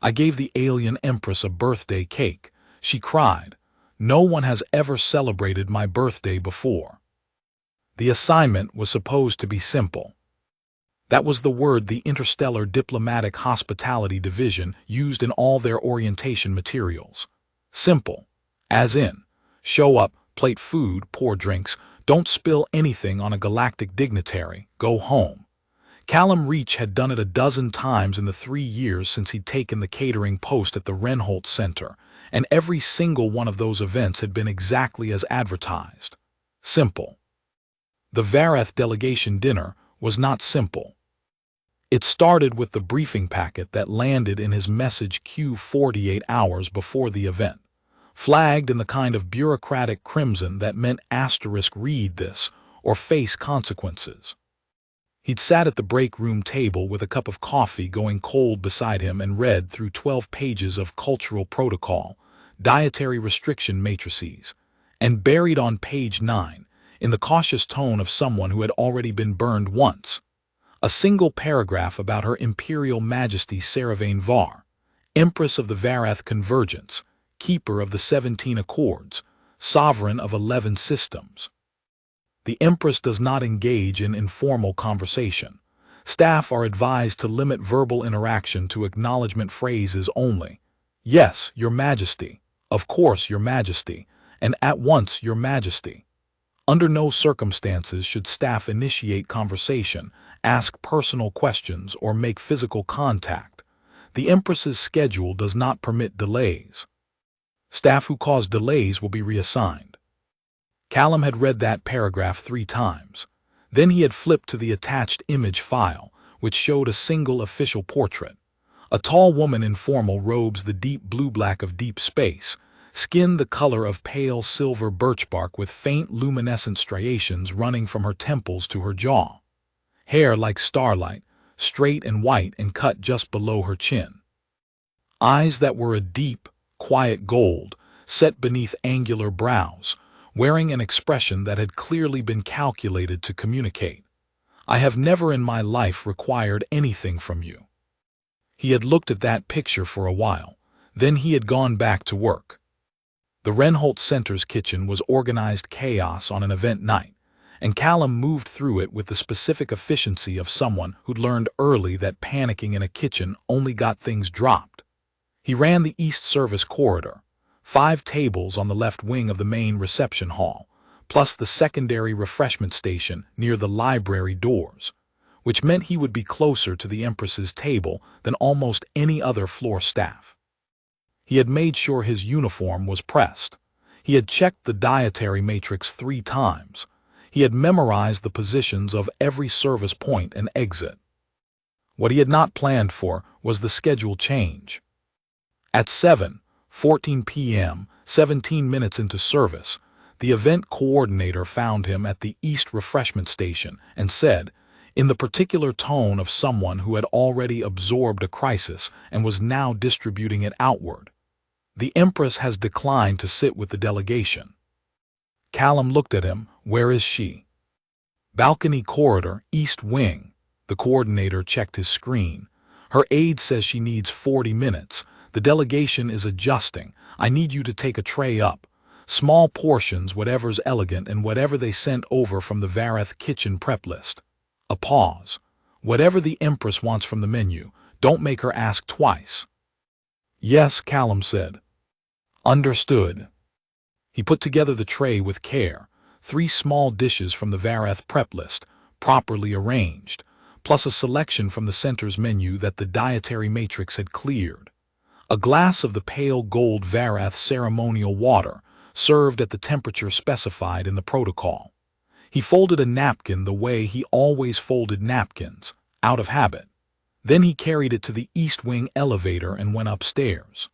I gave the alien Empress a birthday cake. She cried. No one has ever celebrated my birthday before. The assignment was supposed to be simple. That was the word the Interstellar Diplomatic Hospitality Division used in all their orientation materials. Simple. As in, show up, plate food, pour drinks, don't spill anything on a galactic dignitary, go home. Callum Reach had done it a dozen times in the 3 years since he'd taken the catering post at the Reinholdt Center, and every single one of those events had been exactly as advertised. Simple. The Vareth delegation dinner was not simple. It started with the briefing packet that landed in his message queue 48 hours before the event, flagged in the kind of bureaucratic crimson that meant *read this or face consequences. He'd sat at the break room table with a cup of coffee going cold beside him and read through 12 pages of cultural protocol, dietary restriction matrices, and buried on page 9, in the cautious tone of someone who had already been burned once, a single paragraph about Her Imperial Majesty Saravane Var, Empress of the Vareth Convergence, Keeper of the 17 Accords, Sovereign of 11 Systems. The Empress does not engage in informal conversation. Staff are advised to limit verbal interaction to acknowledgement phrases only. Yes, Your Majesty. Of course, Your Majesty. And at once, Your Majesty. Under no circumstances should staff initiate conversation, ask personal questions, or make physical contact. The Empress's schedule does not permit delays. Staff who cause delays will be reassigned. Callum had read that paragraph 3 times. Then he had flipped to the attached image file, which showed a single official portrait. A tall woman in formal robes, the deep blue-black of deep space, skin the color of pale silver birch bark with faint luminescent striations running from her temples to her jaw. Hair like starlight, straight and white and cut just below her chin. Eyes that were a deep, quiet gold, set beneath angular brows, wearing an expression that had clearly been calculated to communicate. I have never in my life required anything from you. He had looked at that picture for a while. Then he had gone back to work. The Reinholdt Center's kitchen was organized chaos on an event night, and Callum moved through it with the specific efficiency of someone who'd learned early that panicking in a kitchen only got things dropped. He ran the East Service corridor, 5 tables on the left wing of the main reception hall, plus the secondary refreshment station near the library doors, which meant he would be closer to the Empress's table than almost any other floor staff. He had made sure his uniform was pressed. He had checked the dietary matrix 3 times. He had memorized the positions of every service point and exit. What he had not planned for was the schedule change. At 7:14 p.m., 17 minutes into service, the event coordinator found him at the East Refreshment Station and said, in the particular tone of someone who had already absorbed a crisis and was now distributing it outward, "The Empress has declined to sit with the delegation." Callum looked at him. Where is she? Balcony corridor, East Wing. The coordinator checked his screen. Her aide says she needs 40 minutes. The delegation is adjusting. I need you to take a tray up. Small portions, whatever's elegant, and whatever they sent over from the Vareth kitchen prep list. A pause. Whatever the Empress wants from the menu, don't make her ask twice. Yes, Callum said. Understood. He put together the tray with care. 3 small dishes from the Vareth prep list, properly arranged, plus a selection from the center's menu that the dietary matrix had cleared. A glass of the pale gold Vareth ceremonial water, served at the temperature specified in the protocol. He folded a napkin the way he always folded napkins, out of habit. Then he carried it to the East Wing elevator and went upstairs.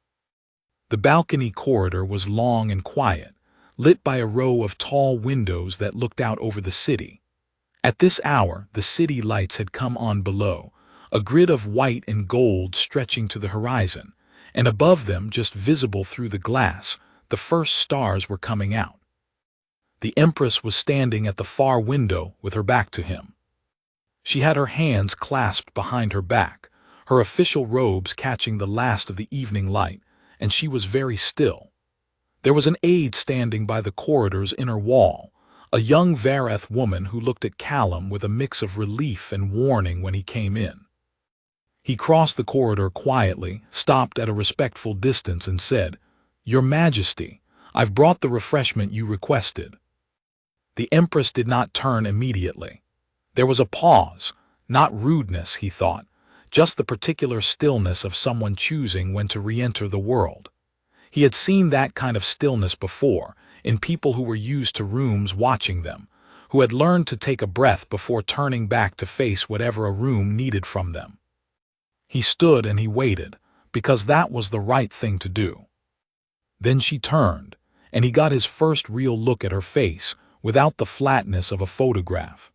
The balcony corridor was long and quiet, lit by a row of tall windows that looked out over the city. At this hour, the city lights had come on below, a grid of white and gold stretching to the horizon, and above them, just visible through the glass, the first stars were coming out. The Empress was standing at the far window with her back to him. She had her hands clasped behind her back, her official robes catching the last of the evening light, and she was very still. There was an aide standing by the corridor's inner wall, a young Vareth woman who looked at Callum with a mix of relief and warning when he came in. He crossed the corridor quietly, stopped at a respectful distance and said, "Your Majesty, I've brought the refreshment you requested." The Empress did not turn immediately. There was a pause, not rudeness, he thought, just the particular stillness of someone choosing when to re-enter the world. He had seen that kind of stillness before, in people who were used to rooms watching them, who had learned to take a breath before turning back to face whatever a room needed from them. He stood and he waited, because that was the right thing to do. Then she turned, and he got his first real look at her face, without the flatness of a photograph.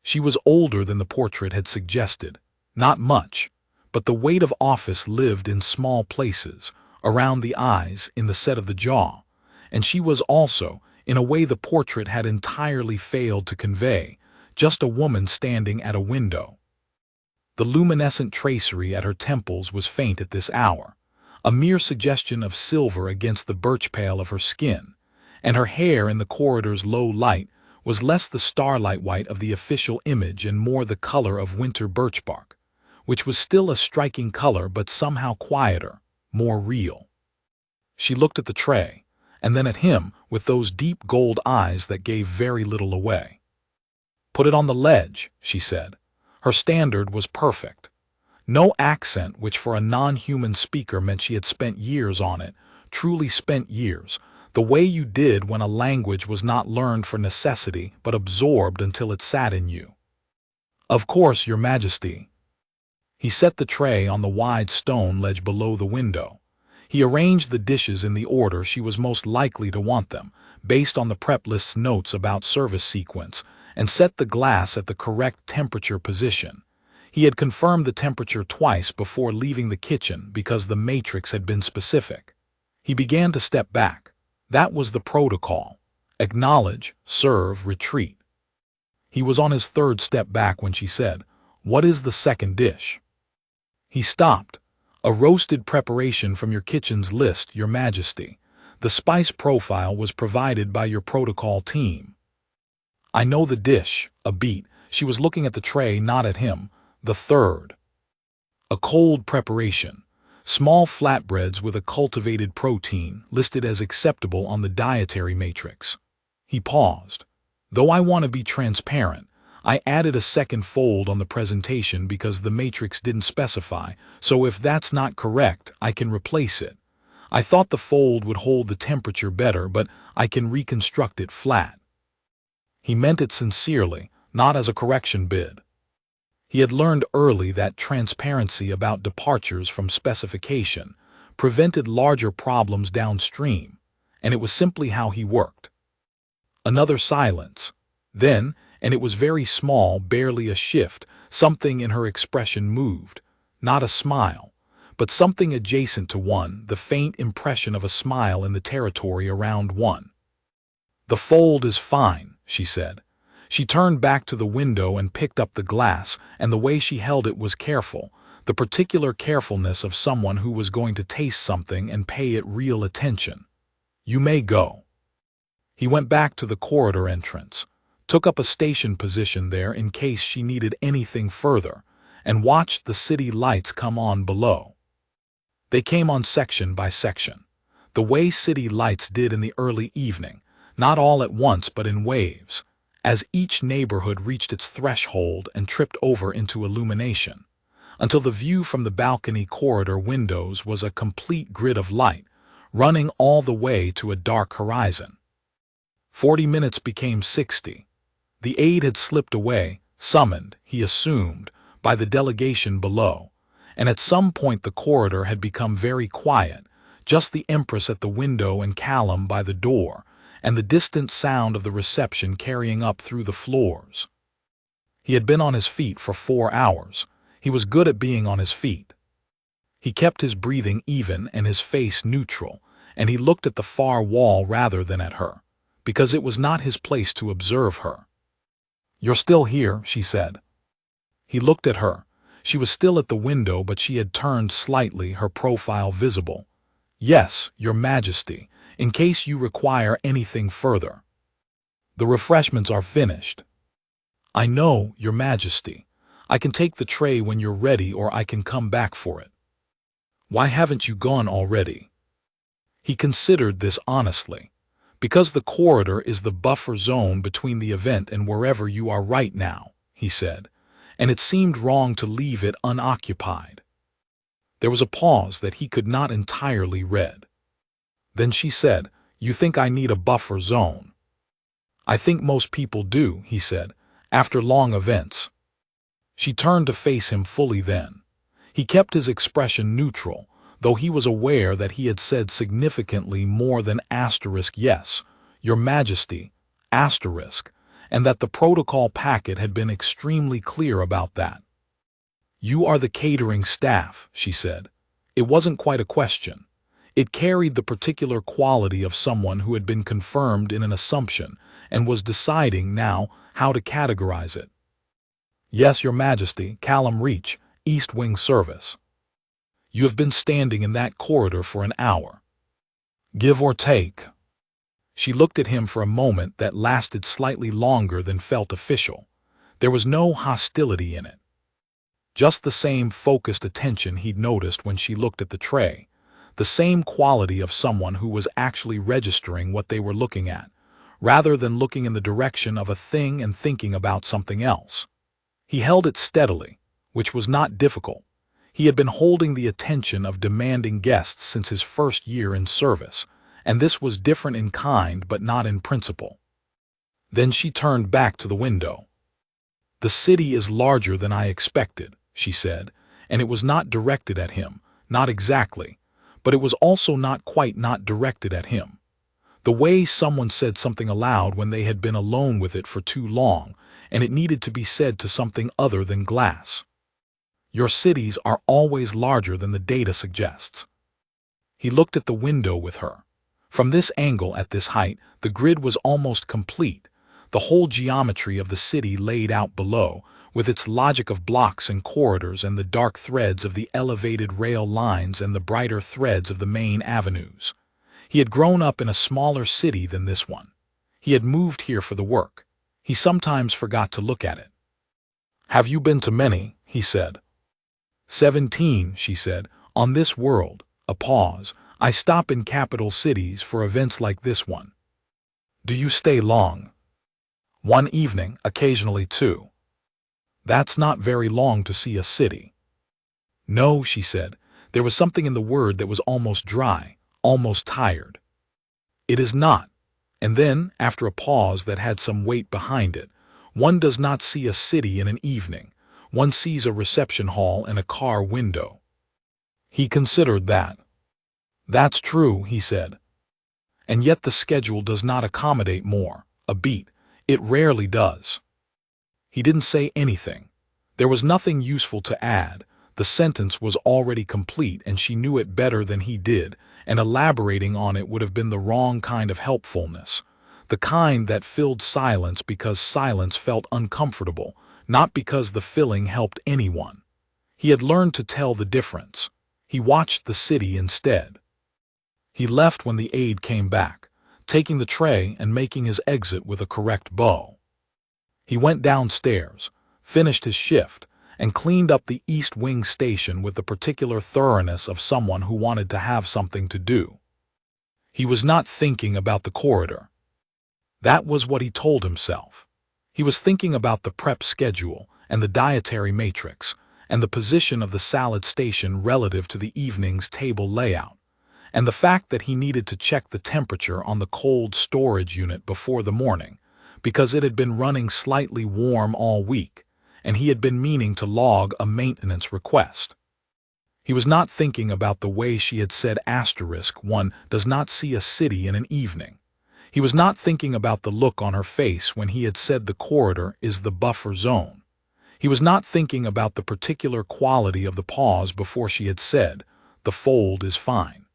She was older than the portrait had suggested, not much, but the weight of office lived in small places, around the eyes, in the set of the jaw, and she was also, in a way the portrait had entirely failed to convey, just a woman standing at a window. The luminescent tracery at her temples was faint at this hour, a mere suggestion of silver against the birch pale of her skin, and her hair in the corridor's low light was less the starlight white of the official image and more the color of winter birch bark, which was still a striking color but somehow quieter, more real. She looked at the tray, and then at him with those deep gold eyes that gave very little away. "Put it on the ledge," she said. Her standard was perfect. No accent, which for a non-human speaker meant she had spent years on it, truly spent years, the way you did when a language was not learned for necessity but absorbed until it sat in you. "Of course, Your Majesty." He set the tray on the wide stone ledge below the window. He arranged the dishes in the order she was most likely to want them, based on the prep list's notes about service sequence, and set the glass at the correct temperature position. He had confirmed the temperature twice before leaving the kitchen because the matrix had been specific. He began to step back. That was the protocol. Acknowledge, serve, retreat. He was on his third step back when she said, "What is the second dish?" He stopped. "A roasted preparation from your kitchen's list, Your Majesty. The spice profile was provided by your protocol team." "I know the dish," a beat. She was looking at the tray, not at him. "The third." "A cold preparation. Small flatbreads with a cultivated protein, listed as acceptable on the dietary matrix." He paused. "Though I want to be transparent, I added a second fold on the presentation because the matrix didn't specify, so if that's not correct, I can replace it. I thought the fold would hold the temperature better, but I can reconstruct it flat." He meant it sincerely, not as a correction bid. He had learned early that transparency about departures from specification prevented larger problems downstream, and it was simply how he worked. Another silence. Then, and it was very small, barely a shift, something in her expression moved. Not a smile, but something adjacent to one, the faint impression of a smile in the territory around one. "The fold is fine," she said. She turned back to the window and picked up the glass, and the way she held it was careful, the particular carefulness of someone who was going to taste something and pay it real attention. "You may go." He went back to the corridor entrance, took up a station position there in case she needed anything further, and watched the city lights come on below. They came on section by section, the way city lights did in the early evening, not all at once but in waves, as each neighborhood reached its threshold and tripped over into illumination, until the view from the balcony corridor windows was a complete grid of light, running all the way to a dark horizon. 40 minutes became 60. The aide had slipped away, summoned, he assumed, by the delegation below, and at some point the corridor had become very quiet, just the Empress at the window and Callum by the door, and the distant sound of the reception carrying up through the floors. He had been on his feet for 4 hours. He was good at being on his feet. He kept his breathing even and his face neutral, and he looked at the far wall rather than at her, because it was not his place to observe her. "You're still here," she said. He looked at her. She was still at the window, but she had turned slightly, her profile visible. "Yes, Your Majesty, in case you require anything further. The refreshments are finished." "I know, Your Majesty. I can take the tray when you're ready, or I can come back for it." "Why haven't you gone already?" He considered this honestly. "Because the corridor is the buffer zone between the event and wherever you are right now," he said, "and it seemed wrong to leave it unoccupied." There was a pause that he could not entirely read. Then she said, "You think I need a buffer zone?" "I think most people do," he said, "after long events." She turned to face him fully then. He kept his expression neutral, though he was aware that he had said significantly more than *yes, Your Majesty, *, and that the protocol packet had been extremely clear about that. "You are the catering staff," she said. It wasn't quite a question. It carried the particular quality of someone who had been confirmed in an assumption and was deciding now how to categorize it. "Yes, Your Majesty, Callum Reach, East Wing Service." "You have been standing in that corridor for an hour." "Give or take." She looked at him for a moment that lasted slightly longer than felt official. There was no hostility in it. Just the same focused attention he'd noticed when she looked at the tray. The same quality of someone who was actually registering what they were looking at, rather than looking in the direction of a thing and thinking about something else. He held it steadily, which was not difficult. He had been holding the attention of demanding guests since his first year in service, and this was different in kind but not in principle. Then she turned back to the window. "The city is larger than I expected," she said, and it was not directed at him, not exactly, but it was also not quite not directed at him. The way someone said something aloud when they had been alone with it for too long, and it needed to be said to something other than glass. "Your cities are always larger than the data suggests." He looked at the window with her. From this angle, at this height, the grid was almost complete, the whole geometry of the city laid out below, with its logic of blocks and corridors and the dark threads of the elevated rail lines and the brighter threads of the main avenues. He had grown up in a smaller city than this one. He had moved here for the work. He sometimes forgot to look at it. "Have you been to many?" he said. 17, she said, "on this world." A pause. "I stop in capital cities for events like this one." "Do you stay long?" "One evening, occasionally two." "That's not very long to see a city." "No," she said. There was something in the word that was almost dry, almost tired. "It is not." And then, after a pause that had some weight behind it, "One does not see a city in an evening. One sees a reception hall and a car window." He considered that. "That's true," he said. "And yet the schedule does not accommodate more. A beat. It rarely does." He didn't say anything. There was nothing useful to add. The sentence was already complete, and she knew it better than he did, and elaborating on it would have been the wrong kind of helpfulness, the kind that filled silence because silence felt uncomfortable, not because the filling helped anyone. He had learned to tell the difference. He watched the city instead. He left when the aide came back, taking the tray and making his exit with a correct bow. He went downstairs, finished his shift, and cleaned up the East Wing station with the particular thoroughness of someone who wanted to have something to do. He was not thinking about the corridor. That was what he told himself. He was thinking about the prep schedule and the dietary matrix and the position of the salad station relative to the evening's table layout, and the fact that he needed to check the temperature on the cold storage unit before the morning, because it had been running slightly warm all week, and he had been meaning to log a maintenance request. He was not thinking about the way she had said *1 does not see a city in an evening. He was not thinking about the look on her face when he had said the corridor is the buffer zone. He was not thinking about the particular quality of the pause before she had said, "The fold is fine."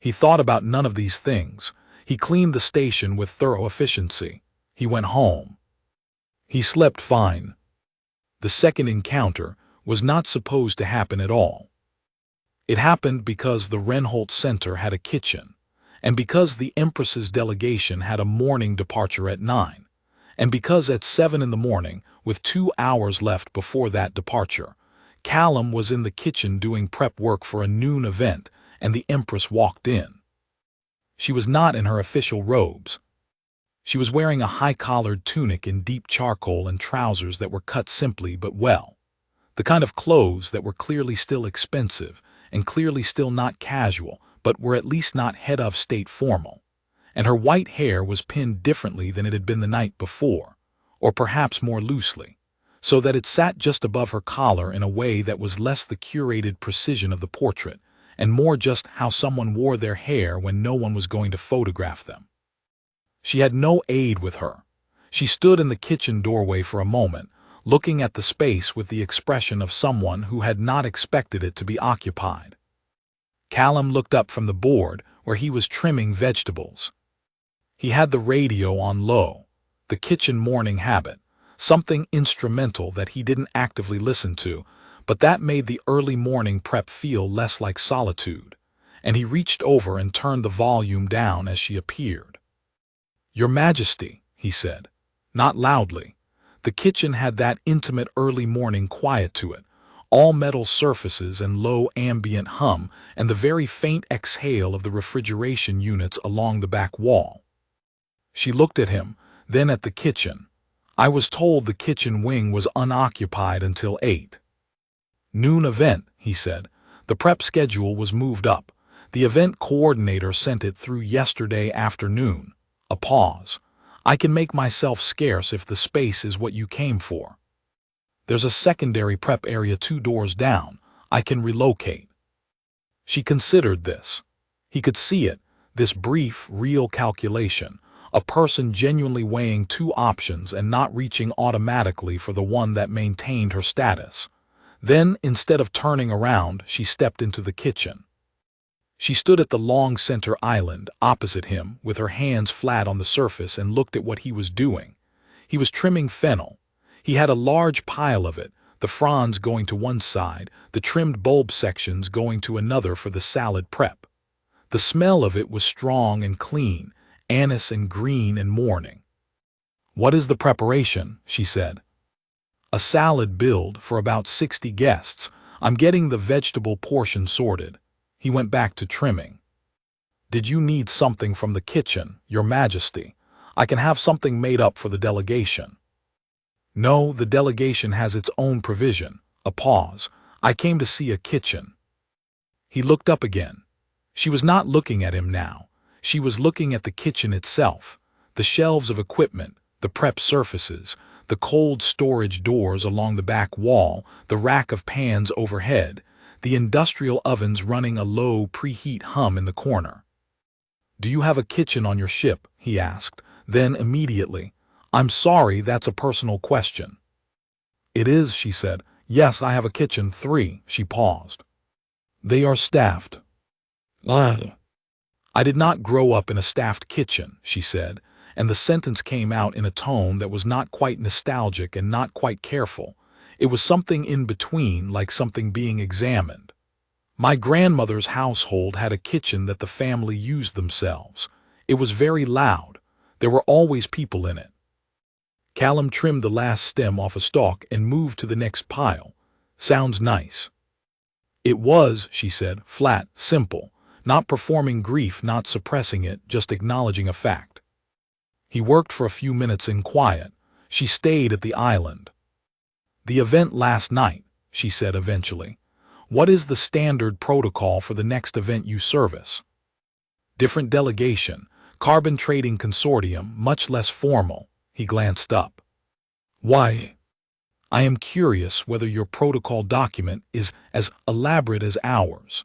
He thought about none of these things. He cleaned the station with thorough efficiency. He went home. He slept fine. The second encounter, was not supposed to happen at all. It happened because the Renholt Center had a kitchen, and because the Empress's delegation had a morning departure at 9, and because at 7 in the morning, with 2 hours left before that departure, Callum was in the kitchen doing prep work for a noon event, and the Empress walked in. She was not in her official robes. She was wearing a high-collared tunic in deep charcoal and trousers that were cut simply but well, the kind of clothes that were clearly still expensive and clearly still not casual, but were at least not head-of-state formal. And her white hair was pinned differently than it had been the night before, or perhaps more loosely, so that it sat just above her collar in a way that was less the curated precision of the portrait, and more just how someone wore their hair when no one was going to photograph them. She had no aide with her. She stood in the kitchen doorway for a moment, looking at the space with the expression of someone who had not expected it to be occupied. Callum looked up from the board where he was trimming vegetables. He had the radio on low, the kitchen morning habit, something instrumental that he didn't actively listen to, but that made the early morning prep feel less like solitude, and he reached over and turned the volume down as she appeared. "Your Majesty," he said, not loudly. The kitchen had that intimate early morning quiet to it, all metal surfaces and low ambient hum and the very faint exhale of the refrigeration units along the back wall. She looked at him, then at the kitchen. "I was told the kitchen wing was unoccupied until 8. "Noon event," he said. "The prep schedule was moved up. The event coordinator sent it through yesterday afternoon." A pause. "I can make myself scarce if the space is what you came for. There's a secondary prep area 2 doors down. I can relocate." She considered this. He could see it, this brief, real calculation, a person genuinely weighing 2 options and not reaching automatically for the one that maintained her status. Then, instead of turning around, she stepped into the kitchen. She stood at the long center island opposite him with her hands flat on the surface and looked at what he was doing. He was trimming fennel. He had a large pile of it, the fronds going to one side, the trimmed bulb sections going to another for the salad prep. The smell of it was strong and clean, anise and green and morning. "What is the preparation?" she said. "A salad build for about 60 guests. I'm getting the vegetable portion sorted." He went back to trimming. "Did you need something from the kitchen, Your Majesty? I can have something made up for the delegation." "No, the delegation has its own provision." A pause. "I came to see a kitchen." He looked up again. She was not looking at him now. She was looking at the kitchen itself, the shelves of equipment, the prep surfaces, the cold storage doors along the back wall, the rack of pans overhead, the industrial ovens running a low preheat hum in the corner. "Do you have a kitchen on your ship?" he asked. Then immediately, "I'm sorry, that's a personal question." "It is," she said. "Yes, I have a kitchen 3. She paused. "They are staffed." "I did not grow up in a staffed kitchen," she said, and the sentence came out in a tone that was not quite nostalgic and not quite careful. It was something in between, like something being examined. "My grandmother's household had a kitchen that the family used themselves. It was very loud. There were always people in it." Callum trimmed the last stem off a stalk and moved to the next pile. "Sounds nice." "It was," she said, "flat, simple, not performing grief, not suppressing it, just acknowledging a fact." He worked for a few minutes in quiet. She stayed at the island. "The event last night," she said eventually. "What is the standard protocol for the next event you service?" "Different delegation, carbon trading consortium, much less formal." He glanced up. "Why?" "I am curious whether your protocol document is as elaborate as ours."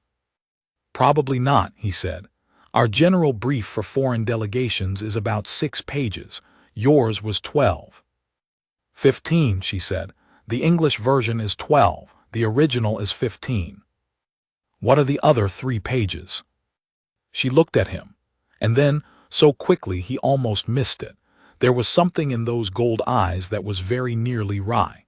"Probably not," he said. "Our general brief for foreign delegations is about 6 pages. Yours was 12. 15, she said. "The English version is 12. The original is 15. What are the other 3 pages?" She looked at him, and then, so quickly he almost missed it, there was something in those gold eyes that was very nearly wry.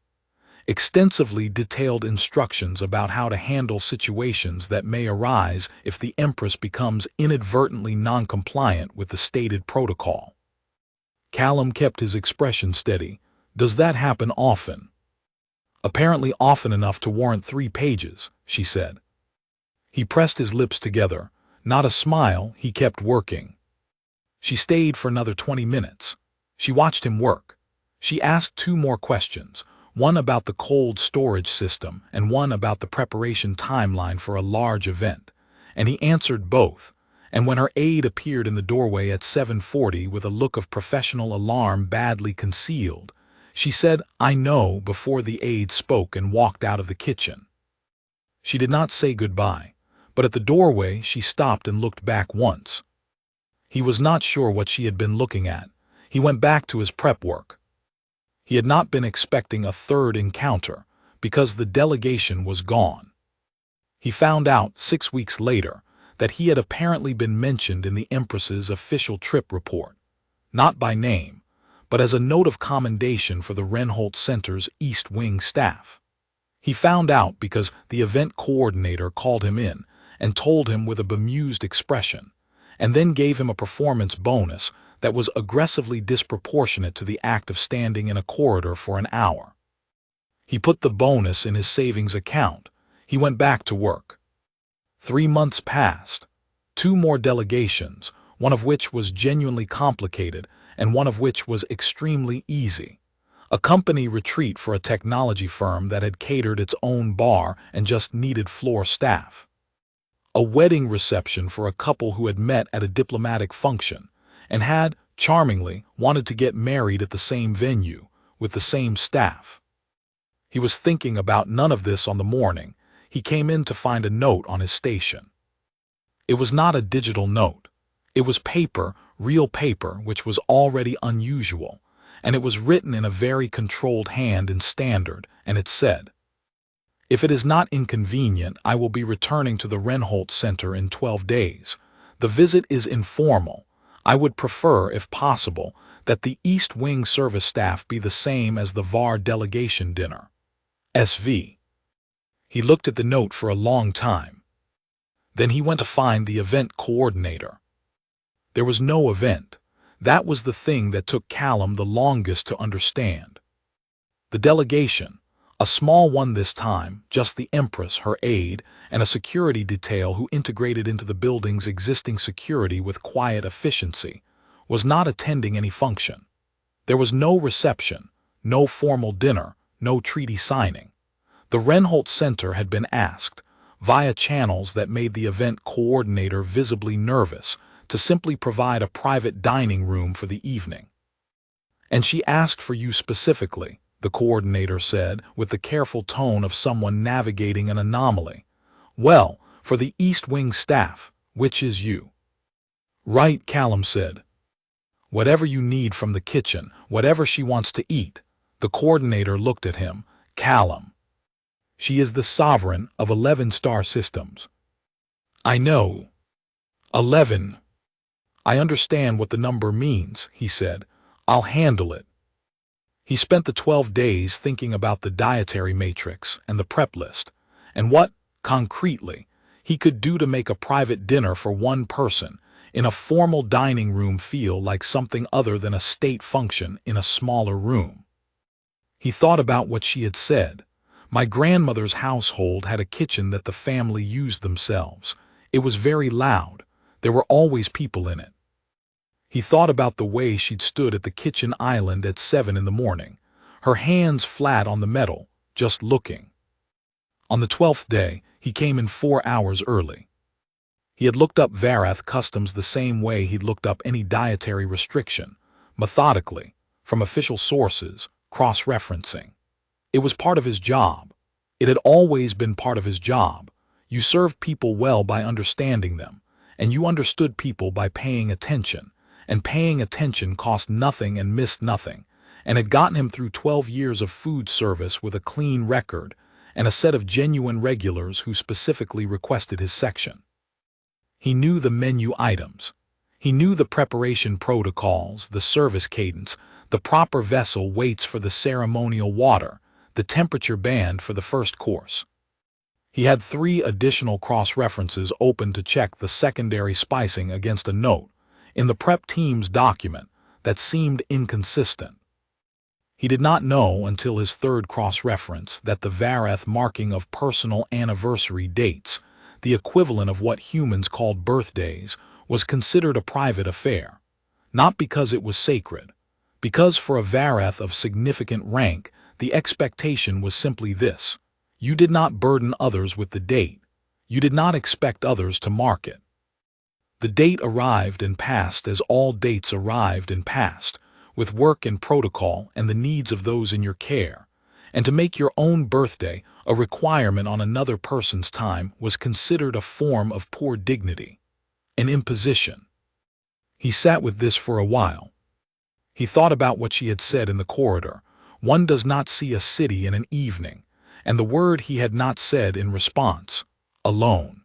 extensively detailed instructions about how to handle situations that may arise if the Empress becomes inadvertently non-compliant with the stated protocol. Callum kept his expression steady. "Does that happen often?" "Apparently often enough to warrant 3 pages, she said. He pressed his lips together. Not a smile, he kept working. She stayed for another 20 minutes. She watched him work. She asked 2 more questions, one about the cold storage system and one about the preparation timeline for a large event, and he answered both. And when her aide appeared in the doorway at 7:40 with a look of professional alarm badly concealed, she said, "I know," before the aide spoke and walked out of the kitchen. She did not say goodbye, but at the doorway she stopped and looked back once. He was not sure what she had been looking at. He went back to his prep work. He had not been expecting a third encounter, because the delegation was gone. He found out 6 weeks later that he had apparently been mentioned in the Empress's official trip report, not by name, but as a note of commendation for the Reinhold Center's East Wing staff. He found out because the event coordinator called him in and told him with a bemused expression, and then gave him a performance bonus that was aggressively disproportionate to the act of standing in a corridor for an hour. He put the bonus in his savings account. He went back to work. 3 months passed. 2 more delegations, one of which was genuinely complicated and one of which was extremely easy. A company retreat for a technology firm that had catered its own bar and just needed floor staff. A wedding reception for a couple who had met at a diplomatic function and had, charmingly, wanted to get married at the same venue, with the same staff. He was thinking about none of this on the morning. He came in to find a note on his station. It was not a digital note. It was paper, real paper, which was already unusual, and it was written in a very controlled hand in standard, and it said, "If it is not inconvenient, I will be returning to the Reinhold Center in 12 days. The visit is informal. I would prefer, if possible, that the East Wing service staff be the same as the VAR delegation dinner. SV." He looked at the note for a long time. Then he went to find the event coordinator. There was no event. That was the thing that took Callum the longest to understand. The delegation, a small one this time, just the Empress, her aide, and a security detail who integrated into the building's existing security with quiet efficiency, was not attending any function. There was no reception, no formal dinner, no treaty signing. The Reinhold Center had been asked, via channels that made the event coordinator visibly nervous, to simply provide a private dining room for the evening. "And she asked for you specifically," the coordinator said, with the careful tone of someone navigating an anomaly. "Well, for the East Wing staff, which is you." "Right," Callum said. "Whatever you need from the kitchen, whatever she wants to eat." The coordinator looked at him. "Callum. She is the sovereign of 11 star systems." "I know. 11. I understand what the number means," he said. "I'll handle it." He spent the 12 days thinking about the dietary matrix and the prep list, and what, concretely, he could do to make a private dinner for one person in a formal dining room feel like something other than a state function in a smaller room. He thought about what she had said. My grandmother's household had a kitchen that the family used themselves. It was very loud. There were always people in it. He thought about the way she'd stood at the kitchen island at 7 in the morning, her hands flat on the metal, just looking. On the 12th day, he came in 4 hours early. He had looked up Varath customs the same way he'd looked up any dietary restriction, methodically, from official sources, cross-referencing. It was part of his job. It had always been part of his job. You served people well by understanding them, and you understood people by paying attention, and paying attention cost nothing and missed nothing, and had gotten him through 12 years of food service with a clean record and a set of genuine regulars who specifically requested his section. He knew the menu items. He knew the preparation protocols, the service cadence, the proper vessel weights for the ceremonial water, the temperature band for the first course. He had 3 additional cross-references open to check the secondary spicing against a note in the prep team's document that seemed inconsistent. He did not know until his 3rd cross-reference that the vareth marking of personal anniversary dates, the equivalent of what humans called birthdays, was considered a private affair. Not because it was sacred, because for a vareth of significant rank, the expectation was simply this: you did not burden others with the date. You did not expect others to mark it. The date arrived and passed as all dates arrived and passed, with work and protocol and the needs of those in your care. And to make your own birthday a requirement on another person's time was considered a form of poor dignity, an imposition. He sat with this for a while. He thought about what she had said in the corridor: one does not see a city in an evening, and the word he had not said in response: alone.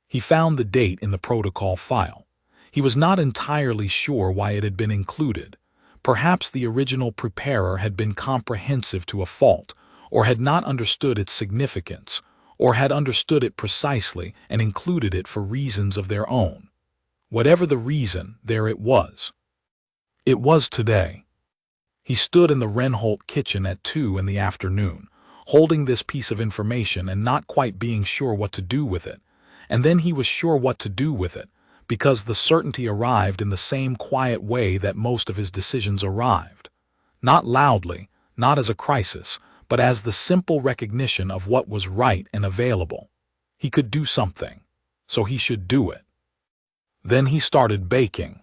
He found the date in the protocol file. He was not entirely sure why it had been included. Perhaps the original preparer had been comprehensive to a fault, or had not understood its significance, or had understood it precisely and included it for reasons of their own. Whatever the reason, there it was. It was today. He stood in the Renholt kitchen at 2 in the afternoon, holding this piece of information and not quite being sure what to do with it. And then he was sure what to do with it, because the certainty arrived in the same quiet way that most of his decisions arrived. Not loudly, not as a crisis, but as the simple recognition of what was right and available. He could do something, so he should do it. Then he started baking.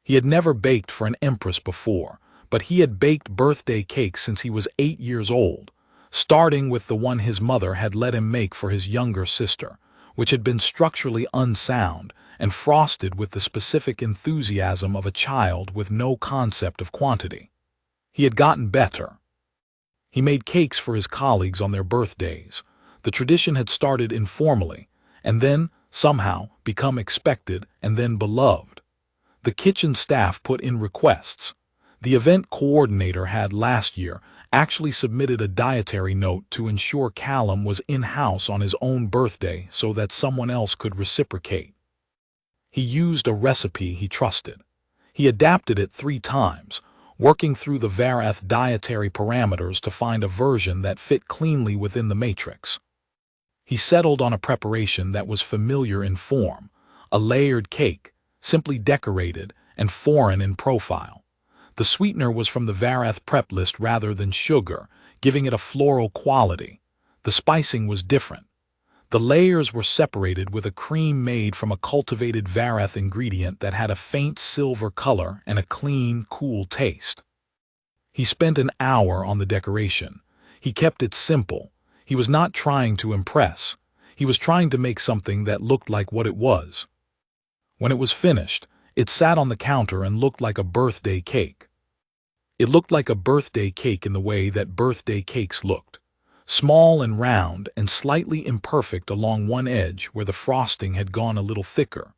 He had never baked for an Empress before, but he had baked birthday cakes since he was 8 years old, starting with the one his mother had let him make for his younger sister, which had been structurally unsound and frosted with the specific enthusiasm of a child with no concept of quantity. He had gotten better. He made cakes for his colleagues on their birthdays. The tradition had started informally, and then, somehow, become expected and then beloved. The kitchen staff put in requests. The event coordinator had last year actually submitted a dietary note to ensure Callum was in-house on his own birthday so that someone else could reciprocate. He used a recipe he trusted. He adapted it 3 times, working through the vareth dietary parameters to find a version that fit cleanly within the matrix. He settled on a preparation that was familiar in form, a layered cake, simply decorated and foreign in profile. The sweetener was from the vareth prep list rather than sugar, giving it a floral quality. The spicing was different. The layers were separated with a cream made from a cultivated vareth ingredient that had a faint silver color and a clean, cool taste. He spent an hour on the decoration. He kept it simple. He was not trying to impress. He was trying to make something that looked like what it was. When it was finished, it sat on the counter and looked like a birthday cake. It looked like a birthday cake in the way that birthday cakes looked. Small and round and slightly imperfect along one edge where the frosting had gone a little thicker,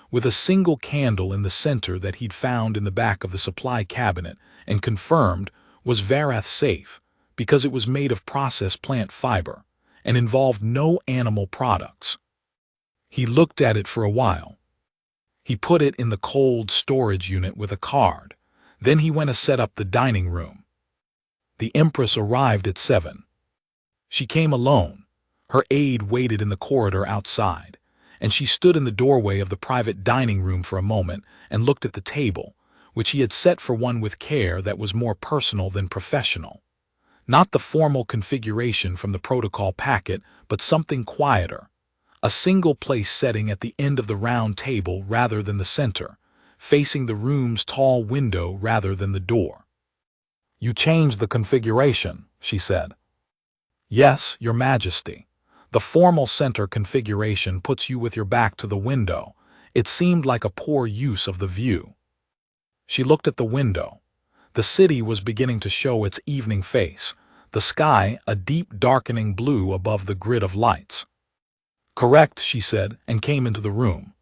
with a single candle in the center that he'd found in the back of the supply cabinet and confirmed was vareth safe because it was made of processed plant fiber and involved no animal products. He looked at it for a while. He put it in the cold storage unit with a card. Then he went to set up the dining room. The Empress arrived at 7. She came alone. Her aide waited in the corridor outside, and she stood in the doorway of the private dining room for a moment and looked at the table, which he had set for one with care that was more personal than professional. Not the formal configuration from the protocol packet, but something quieter. A single-place setting at the end of the round table rather than the center, facing the room's tall window rather than the door. "You changed the configuration," she said. "Yes, Your Majesty. The formal center configuration puts you with your back to the window. It seemed like a poor use of the view." She looked at the window. The city was beginning to show its evening face, the sky a deep darkening blue above the grid of lights. "Correct," she said, and came into the room.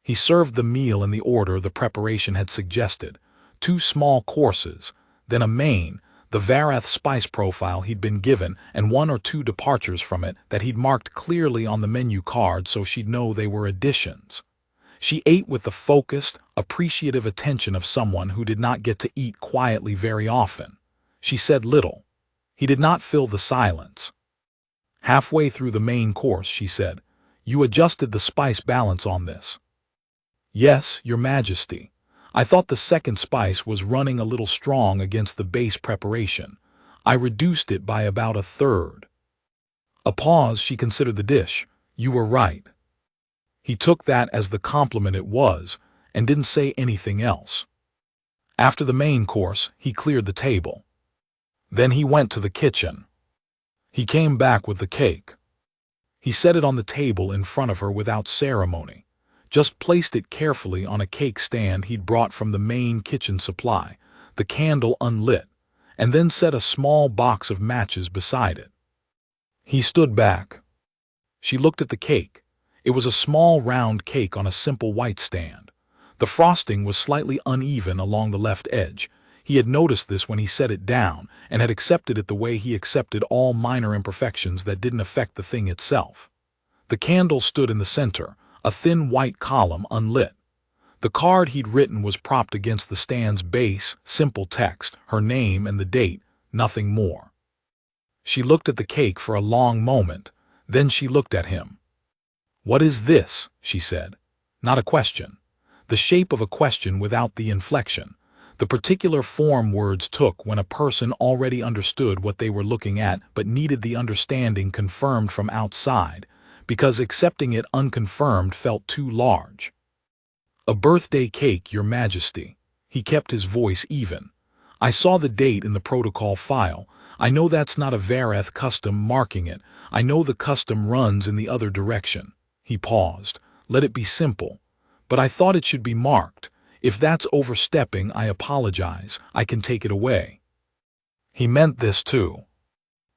He served the meal in the order the preparation had suggested, 2 small courses, then a main, the Varath spice profile he'd been given, and one or two departures from it that he'd marked clearly on the menu card so she'd know they were additions. She ate with the focused, appreciative attention of someone who did not get to eat quietly very often. She said little. He did not fill the silence. Halfway through the main course, she said, "You adjusted the spice balance on this." "Yes, Your Majesty. I thought the second spice was running a little strong against the base preparation. I reduced it by about a third." A pause. She considered the dish. "You were right." He took that as the compliment it was, and didn't say anything else. After the main course, he cleared the table. Then he went to the kitchen. He came back with the cake. He set it on the table in front of her without ceremony, just placed it carefully on a cake stand he'd brought from the main kitchen supply, the candle unlit, and then set a small box of matches beside it. He stood back. She looked at the cake. It was a small round cake on a simple white stand. The frosting was slightly uneven along the left edge. He had noticed this when he set it down, and had accepted it the way he accepted all minor imperfections that didn't affect the thing itself. The candle stood in the center, a thin white column unlit. The card he'd written was propped against the stand's base, simple text, her name and the date, nothing more. She looked at the cake for a long moment, then she looked at him. "What is this?" she said. Not a question. The shape of a question without the inflection. The particular form words took when a person already understood what they were looking at but needed the understanding confirmed from outside, because accepting it unconfirmed felt too large. "A birthday cake, Your Majesty." He kept his voice even. "I saw the date in the protocol file. I know that's not a Varath custom marking it. I know the custom runs in the other direction." He paused. "Let it be simple. But I thought it should be marked. If that's overstepping, I apologize. I can take it away." He meant this too.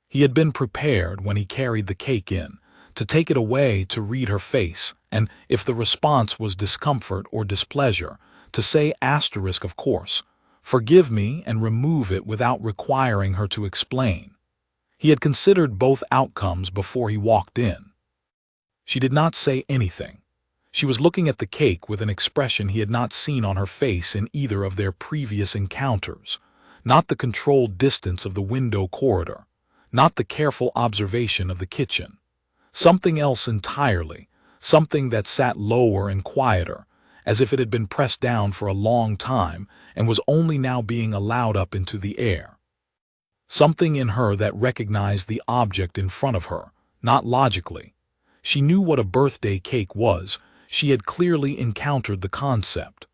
He had been prepared when he carried the cake in, to take it away, to read her face, and, if the response was discomfort or displeasure, to say asterisk, of course, "Forgive me," and remove it without requiring her to explain. He had considered both outcomes before he walked in. She did not say anything. She was looking at the cake with an expression he had not seen on her face in either of their previous encounters. Not the controlled distance of the window corridor, not the careful observation of the kitchen. Something else entirely, something that sat lower and quieter, as if it had been pressed down for a long time and was only now being allowed up into the air. Something in her that recognized the object in front of her, not logically. She knew what a birthday cake was. She had clearly encountered the concept.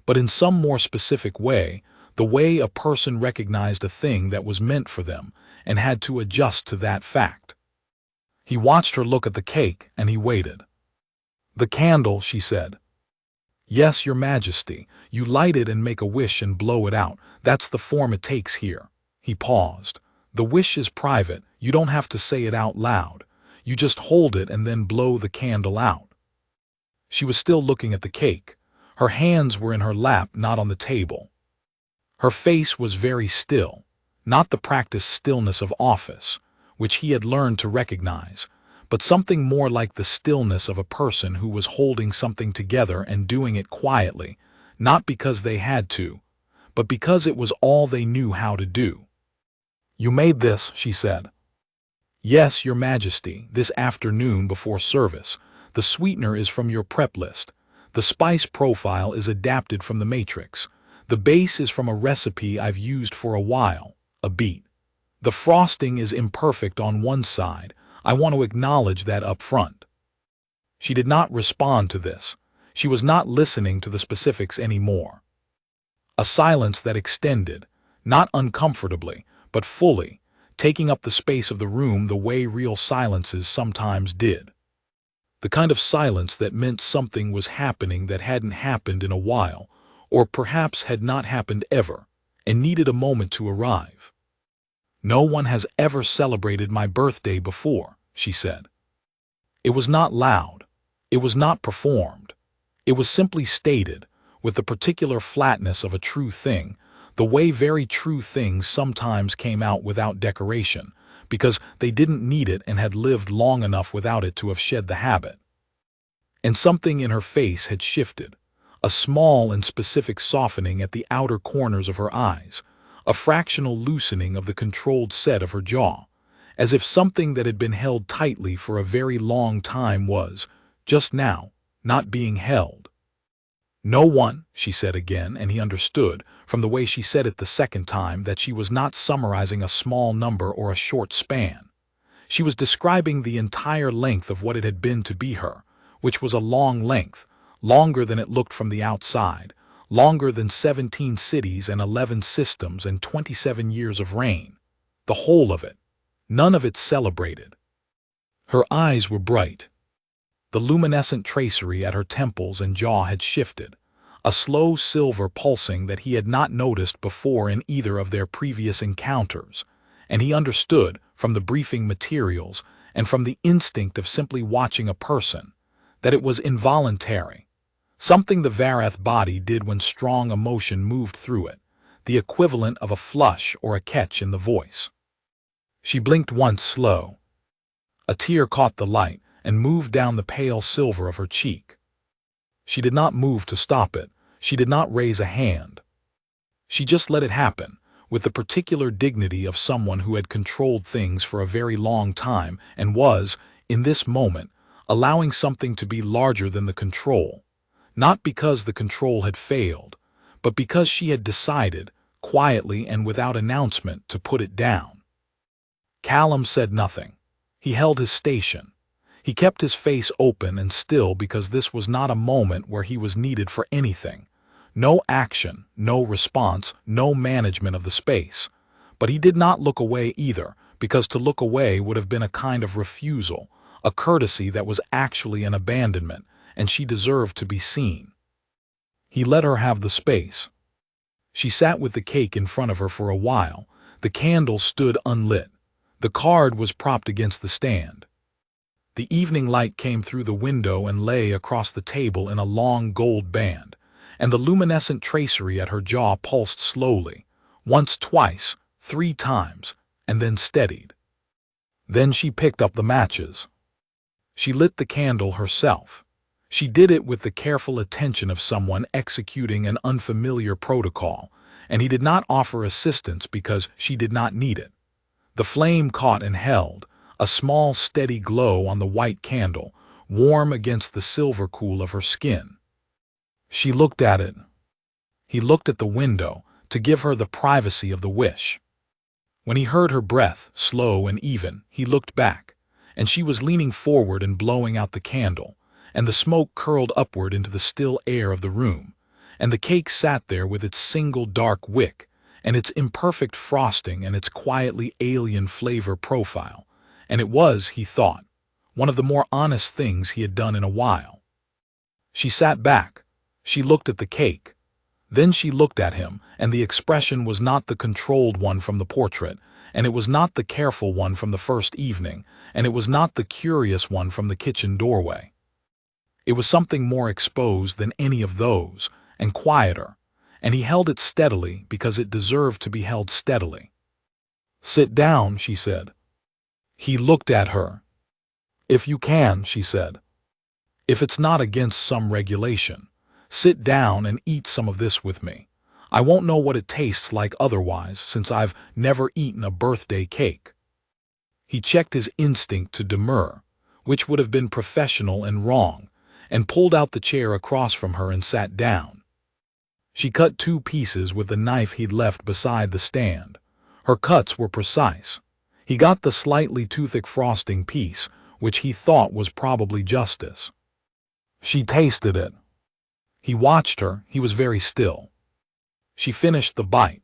But in some more specific way, the way a person recognized a thing that was meant for them and had to adjust to that fact. He watched her look at the cake, and he waited. "The candle," she said. "Yes, Your Majesty. You light it and make a wish and blow it out. That's the form it takes here." He paused. "The wish is private. You don't have to say it out loud. You just hold it and then blow the candle out." She was still looking at the cake. Her hands were in her lap, not on the table. Her face was very still, not the practiced stillness of office, which he had learned to recognize, but something more like the stillness of a person who was holding something together and doing it quietly, not because they had to, but because it was all they knew how to do. "You made this," she said. "Yes, Your Majesty, this afternoon before service. The sweetener is from your prep list. The spice profile is adapted from the matrix. The base is from a recipe I've used for a while, a beet. The frosting is imperfect on one side. I want to acknowledge that up front." She did not respond to this. She was not listening to the specifics anymore. A silence that extended, not uncomfortably, but fully, taking up the space of the room the way real silences sometimes did. The kind of silence that meant something was happening that hadn't happened in a while, or perhaps had not happened ever, and needed a moment to arrive. "No one has ever celebrated my birthday before," she said. It was not loud. It was not performed. It was simply stated, with the particular flatness of a true thing, The way very true things sometimes came out without decoration, because they didn't need it and had lived long enough without it to have shed the habit. And something in her face had shifted, a small and specific softening at the outer corners of her eyes, a fractional loosening of the controlled set of her jaw, as if something that had been held tightly for a very long time was, just now, not being held. "No one," she said again, and he understood, from the way she said it the second time, that she was not summarizing a small number or a short span. She was describing the entire length of what it had been to be her, which was a long length, longer than it looked from the outside, longer than 17 cities and 11 systems and 27 years of reign. The whole of it. None of it celebrated. Her eyes were bright. The luminescent tracery at her temples and jaw had shifted, a slow silver pulsing that he had not noticed before in either of their previous encounters, and he understood, from the briefing materials and from the instinct of simply watching a person, that it was involuntary, something the Varath body did when strong emotion moved through it, the equivalent of a flush or a catch in the voice. She blinked once slow. A tear caught the light and moved down the pale silver of her cheek. She did not move to stop it. She did not raise a hand. She just let it happen, with the particular dignity of someone who had controlled things for a very long time and was, in this moment, allowing something to be larger than the control, not because the control had failed, but because she had decided, quietly and without announcement, to put it down. Callum said nothing. He held his station. He kept his face open and still because this was not a moment where he was needed for anything. No action, no response, no management of the space. But he did not look away either, because to look away would have been a kind of refusal, a courtesy that was actually an abandonment, and she deserved to be seen. He let her have the space. She sat with the cake in front of her for a while. The candle stood unlit. The card was propped against the stand. The evening light came through the window and lay across the table in a long gold band, and the luminescent tracery at her jaw pulsed slowly, once, twice, 3 times, and then steadied. Then she picked up the matches. She lit the candle herself. She did it with the careful attention of someone executing an unfamiliar protocol, and he did not offer assistance because she did not need it. The flame caught and held, a small steady glow on the white candle, warm against the silver cool of her skin. She looked at it. He looked at the window, to give her the privacy of the wish. When he heard her breath, slow and even, he looked back, and she was leaning forward and blowing out the candle, and the smoke curled upward into the still air of the room, and the cake sat there with its single dark wick, and its imperfect frosting and its quietly alien flavor profile, and it was, he thought, one of the more honest things he had done in a while. She sat back. She looked at the cake. Then she looked at him, and the expression was not the controlled one from the portrait, and it was not the careful one from the first evening, and it was not the curious one from the kitchen doorway. It was something more exposed than any of those, and quieter, and he held it steadily because it deserved to be held steadily. "Sit down," she said. He looked at her. "If you can," she said. "If it's not against some regulation. Sit down and eat some of this with me. I won't know what it tastes like otherwise, since I've never eaten a birthday cake." He checked his instinct to demur, which would have been professional and wrong, and pulled out the chair across from her and sat down. She cut 2 pieces with the knife he'd left beside the stand. Her cuts were precise. He got the slightly too thick frosting piece, which he thought was probably justice. She tasted it. He watched her. He was very still. She finished the bite.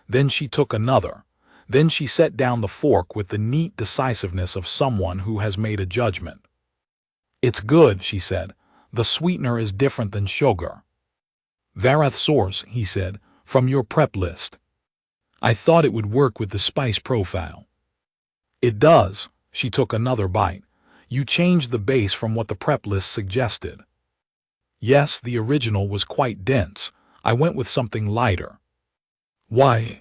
Then she took another. Then she set down the fork with the neat decisiveness of someone who has made a judgment. "It's good," she said. "The sweetener is different than sugar." "Varath source," he said, "from your prep list. I thought it would work with the spice profile." "It does." She took another bite. "You changed the base from what the prep list suggested." "Yes, the original was quite dense. I went with something lighter." Why?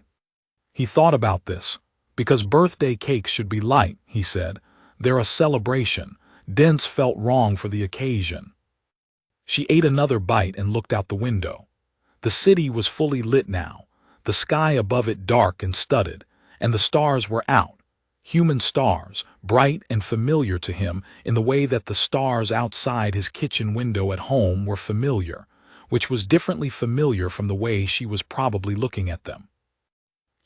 He thought about this. Because birthday cakes should be light, he said. They're a celebration. Dents felt wrong for the occasion. She ate another bite and looked out the window. The city was fully lit now, the sky above it dark and studded, and the stars were out. Human stars, bright and familiar to him in the way that the stars outside his kitchen window at home were familiar, which was differently familiar from the way she was probably looking at them.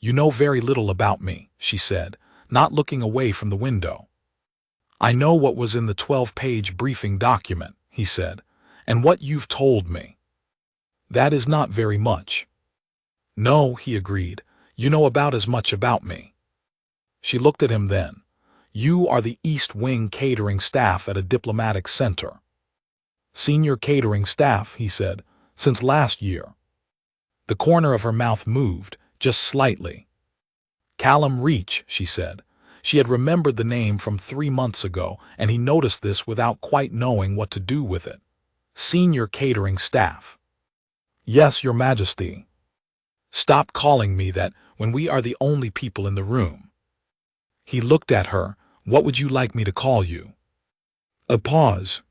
You know very little about me, she said, not looking away from the window. I know what was in the 12-page briefing document, he said, and what you've told me. That is not very much. No, he agreed, you know about as much about me. She looked at him then. You are the East Wing catering staff at a diplomatic center. Senior catering staff, he said, since last year. The corner of her mouth moved, just slightly. Callum Reach, she said. She had remembered the name from 3 months ago, and he noticed this without quite knowing what to do with it. Senior catering staff. Yes, Your Majesty. Stop calling me that when we are the only people in the room. He looked at her. What would you like me to call you? A pause.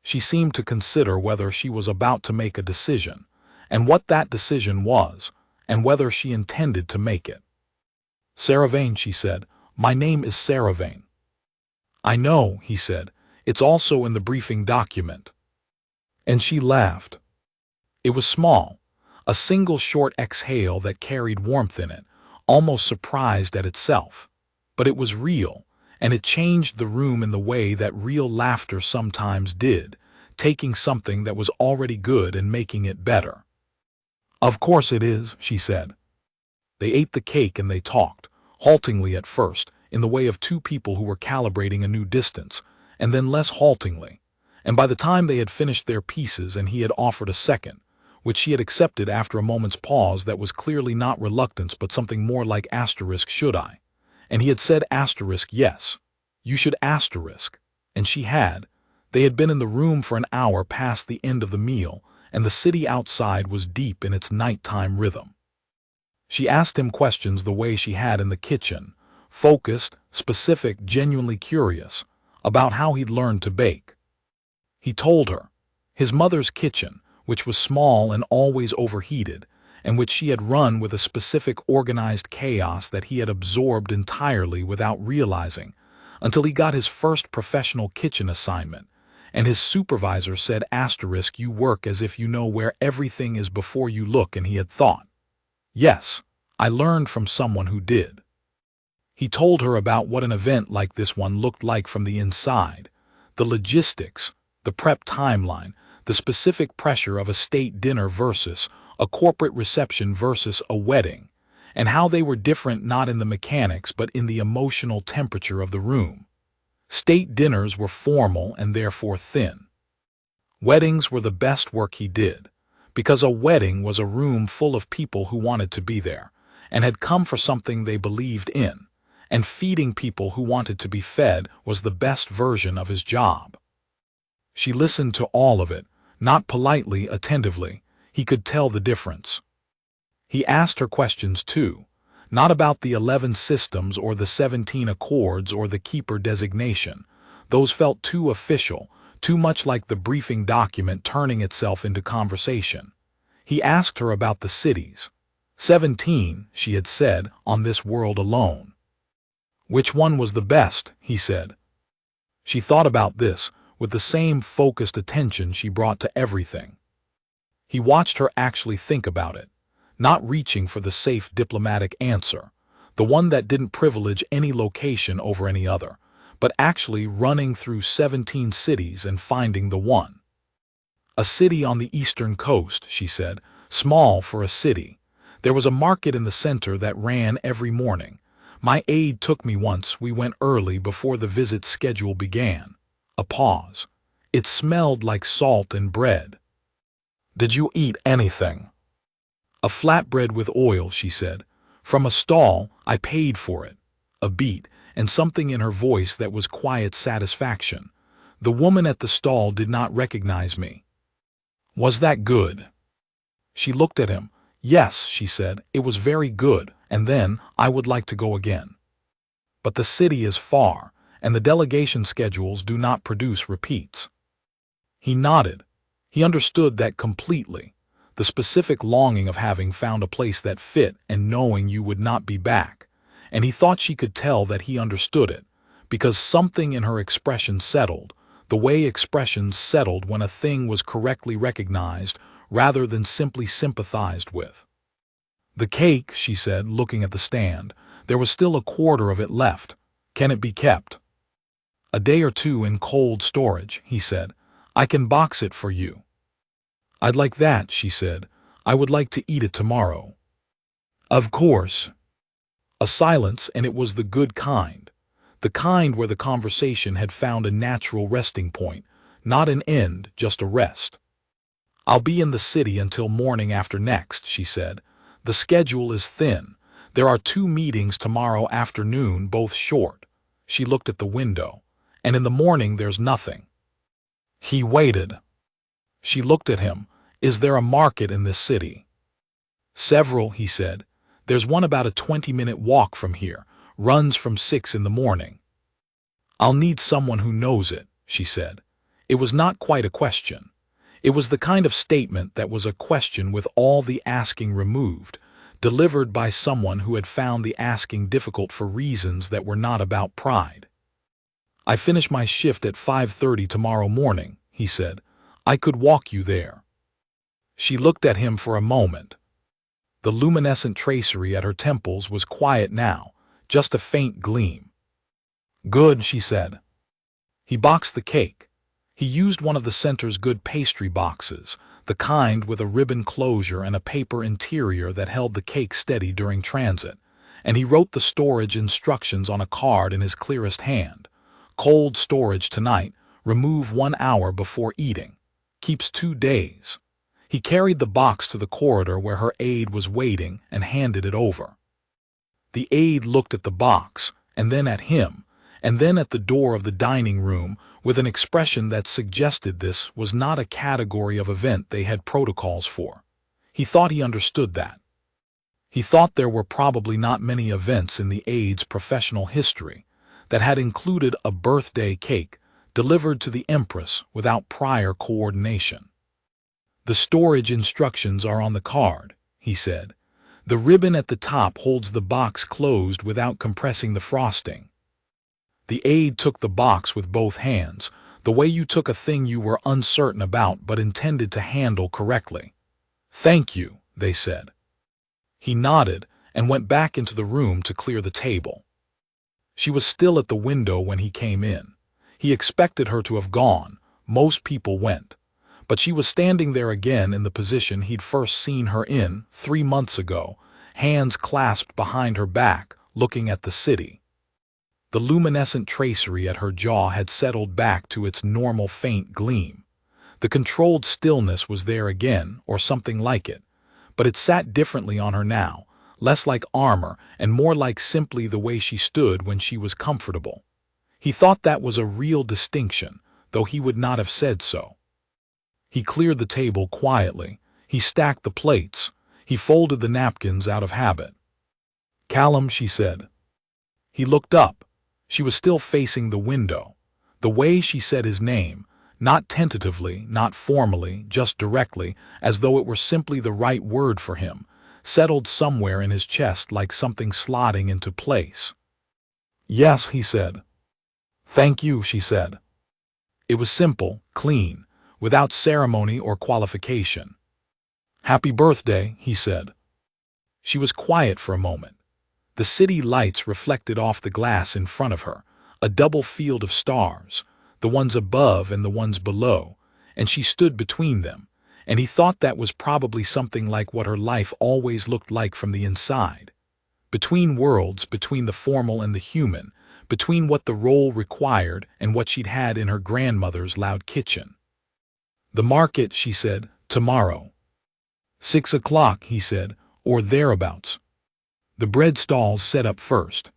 She seemed to consider whether she was about to make a decision, and what that decision was, and whether she intended to make it. Saravain, she said. My name is Saravain. I know, he said. It's also in the briefing document. And she laughed. It was small, a single short exhale that carried warmth in it, almost surprised at itself. But it was real, and it changed the room in the way that real laughter sometimes did, taking something that was already good and making it better. Of course it is, she said. They ate the cake and they talked, haltingly at first, in the way of two people who were calibrating a new distance, and then less haltingly. And by the time they had finished their pieces and he had offered a second, which she had accepted after a moment's pause that was clearly not reluctance but something more like asterisk should I. And he had said asterisk yes, you should asterisk, and she had. They had been in the room for an hour past the end of the meal, and the city outside was deep in its nighttime rhythm. She asked him questions the way she had in the kitchen, focused, specific, genuinely curious, about how he'd learned to bake. He told her. His mother's kitchen, which was small and always overheated, and which she had run with a specific organized chaos that he had absorbed entirely without realizing, until he got his first professional kitchen assignment, and his supervisor said asterisk you work as if you know where everything is before you look, and he had thought, yes, I learned from someone who did. He told her about what an event like this one looked like from the inside, the logistics, the prep timeline, the specific pressure of a state dinner versus a corporate reception versus a wedding, and how they were different not in the mechanics but in the emotional temperature of the room. State dinners were formal and therefore thin. Weddings were the best work he did, because a wedding was a room full of people who wanted to be there, and had come for something they believed in, and feeding people who wanted to be fed was the best version of his job. She listened to all of it, not politely, attentively. He could tell the difference. He asked her questions too, not about the 11 systems or the 17 accords or the keeper designation. Those felt too official, too much like the briefing document turning itself into conversation. He asked her about the cities. 17, she had said, on this world alone. Which one was the best, he said. She thought about this with the same focused attention she brought to everything. He watched her actually think about it, not reaching for the safe diplomatic answer, the one that didn't privilege any location over any other, but actually running through 17 cities and finding the one. A city on the eastern coast, she said, small for a city. There was a market in the center that ran every morning. My aide took me once. We went early before the visit schedule began. A pause. It smelled like salt and bread. Did you eat anything? A flatbread with oil, she said. From a stall, I paid for it. A beat, and something in her voice that was quiet satisfaction. The woman at the stall did not recognize me. Was that good? She looked at him, Yes, she said, it was very good, and then I would like to go again. But the city is far, and the delegation schedules do not produce repeats. He nodded. He understood that completely. The specific longing of having found a place that fit and knowing you would not be back. And he thought she could tell that he understood it, because something in her expression settled, the way expressions settled when a thing was correctly recognized rather than simply sympathized with. The cake, she said, looking at the stand, there was still a quarter of it left. Can it be kept? A day or two in cold storage, he said. I can box it for you. I'd like that, she said. I would like to eat it tomorrow. Of course. A silence, and it was the good kind. The kind where the conversation had found a natural resting point, not an end, just a rest. I'll be in the city until morning after next, she said. The schedule is thin. There are 2 meetings tomorrow afternoon, both short. She looked at the window. And in the morning there's nothing. He waited. She looked at him. Is there a market in this city? Several, he said. There's one about a 20-minute walk from here, runs from 6 in the morning. I'll need someone who knows it, she said. It was not quite a question. It was the kind of statement that was a question with all the asking removed, delivered by someone who had found the asking difficult for reasons that were not about pride. I finish my shift at 5:30 tomorrow morning, he said. I could walk you there. She looked at him for a moment. The luminescent tracery at her temples was quiet now, just a faint gleam. Good, she said. He boxed the cake. He used one of the center's good pastry boxes, the kind with a ribbon closure and a paper interior that held the cake steady during transit, and he wrote the storage instructions on a card in his clearest hand. Cold storage tonight, remove 1 hour before eating. Keeps 2 days. He carried the box to the corridor where her aide was waiting and handed it over. The aide looked at the box, and then at him, and then at the door of the dining room with an expression that suggested this was not a category of event they had protocols for. He thought he understood that. He thought there were probably not many events in the aide's professional history that had included a birthday cake delivered to the Empress without prior coordination. The storage instructions are on the card, he said. The ribbon at the top holds the box closed without compressing the frosting. The aide took the box with both hands, the way you took a thing you were uncertain about but intended to handle correctly. Thank you, they said. He nodded and went back into the room to clear the table. She was still at the window when he came in. He expected her to have gone. Most people went. But she was standing there again in the position he'd first seen her in 3 months ago, hands clasped behind her back, looking at the city. The luminescent tracery at her jaw had settled back to its normal faint gleam. The controlled stillness was there again, or something like it, but it sat differently on her now, less like armor and more like simply the way she stood when she was comfortable. He thought that was a real distinction, though he would not have said so. He cleared the table quietly. He stacked the plates. He folded the napkins out of habit. Callum, she said. He looked up. She was still facing the window. The way she said his name, not tentatively, not formally, just directly, as though it were simply the right word for him, settled somewhere in his chest like something slotting into place. Yes, he said. Thank you, she said. It was simple, clean, without ceremony or qualification. Happy birthday, he said. She was quiet for a moment. The city lights reflected off the glass in front of her, a double field of stars, the ones above and the ones below, and she stood between them, and he thought that was probably something like what her life always looked like from the inside. Between worlds, between the formal and the human, between what the role required and what she'd had in her grandmother's loud kitchen. The market, she said, tomorrow. 6 o'clock, he said, or thereabouts. The bread stalls set up first.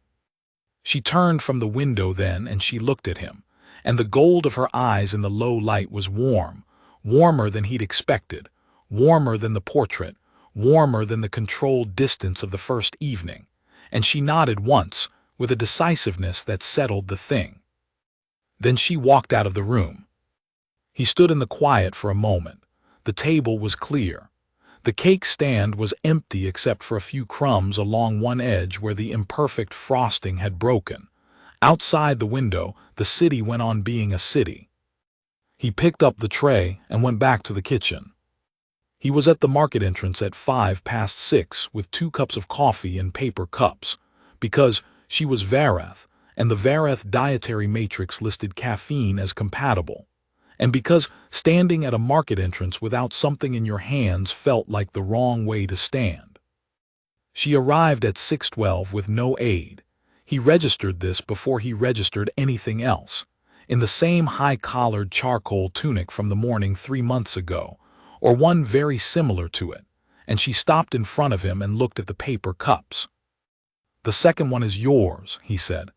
She turned from the window then and she looked at him, and the gold of her eyes in the low light was warm, warmer than he'd expected, warmer than the portrait, warmer than the controlled distance of the first evening, and she nodded once, with a decisiveness that settled the thing. Then she walked out of the room. He stood in the quiet for a moment. The table was clear. The cake stand was empty except for a few crumbs along one edge where the imperfect frosting had broken. Outside the window, the city went on being a city. He picked up the tray and went back to the kitchen. He was at the market entrance at 6:05 with 2 cups of coffee in paper cups, because she was Vareth, and the Vareth dietary matrix listed caffeine as compatible, and because standing at a market entrance without something in your hands felt like the wrong way to stand. She arrived at 6:12 with no aid. He registered this before he registered anything else, in the same high-collared charcoal tunic from the morning 3 months ago, or one very similar to it, and she stopped in front of him and looked at the paper cups. "The second one is yours," he said.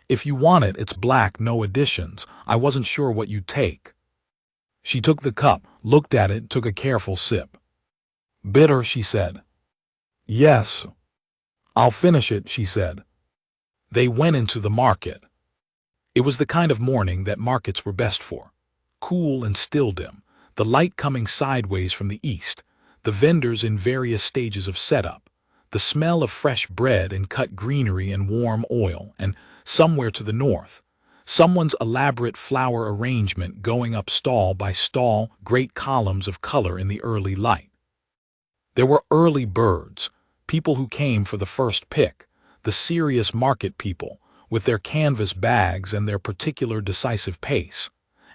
"If you want it, it's black, no additions. I wasn't sure what you'd take." She took the cup, looked at it, took a careful sip. "Bitter," she said. "Yes." "I'll finish it," she said. They went into the market. It was the kind of morning that markets were best for. Cool and still dim, the light coming sideways from the east, the vendors in various stages of setup, the smell of fresh bread and cut greenery and warm oil, and somewhere to the north, someone's elaborate flower arrangement going up stall by stall, great columns of color in the early light. There were early birds, people who came for the first pick, the serious market people, with their canvas bags and their particular decisive pace,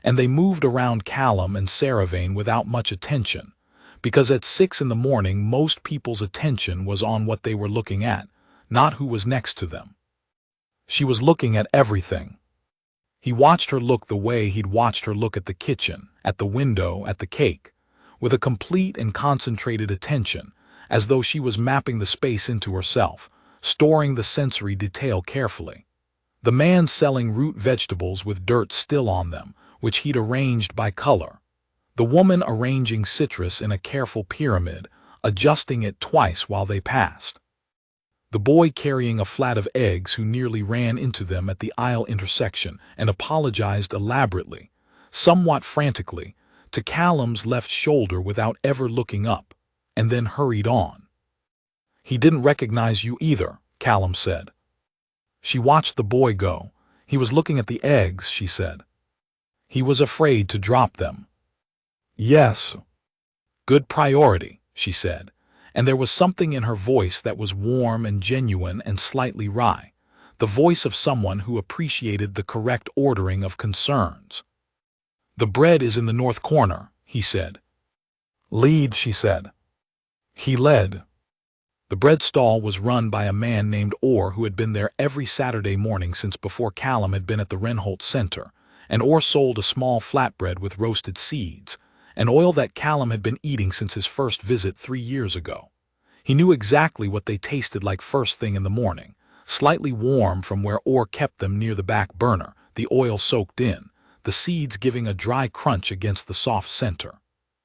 and they moved around Callum and Saravane without much attention, because at 6 in the morning most people's attention was on what they were looking at, not who was next to them. She was looking at everything. He watched her look the way he'd watched her look at the kitchen, at the window, at the cake, with a complete and concentrated attention, as though she was mapping the space into herself, storing the sensory detail carefully. The man selling root vegetables with dirt still on them, which he'd arranged by color. The woman arranging citrus in a careful pyramid, adjusting it twice while they passed. The boy carrying a flat of eggs who nearly ran into them at the aisle intersection and apologized elaborately, somewhat frantically, to Callum's left shoulder without ever looking up, and then hurried on. "He didn't recognize you either," Callum said. She watched the boy go. "He was looking at the eggs," she said. "He was afraid to drop them." "Yes." "Good priority," she said, and there was something in her voice that was warm and genuine and slightly wry, the voice of someone who appreciated the correct ordering of concerns. "The bread is in the north corner," he said. "Lead," she said. He led. The bread stall was run by a man named Orr who had been there every Saturday morning since before Callum had been at the Renholt Center, and Orr sold a small flatbread with roasted seeds, an oil that Callum had been eating since his first visit 3 years ago. He knew exactly what they tasted like first thing in the morning, slightly warm from where Orr kept them near the back burner, the oil soaked in, the seeds giving a dry crunch against the soft center.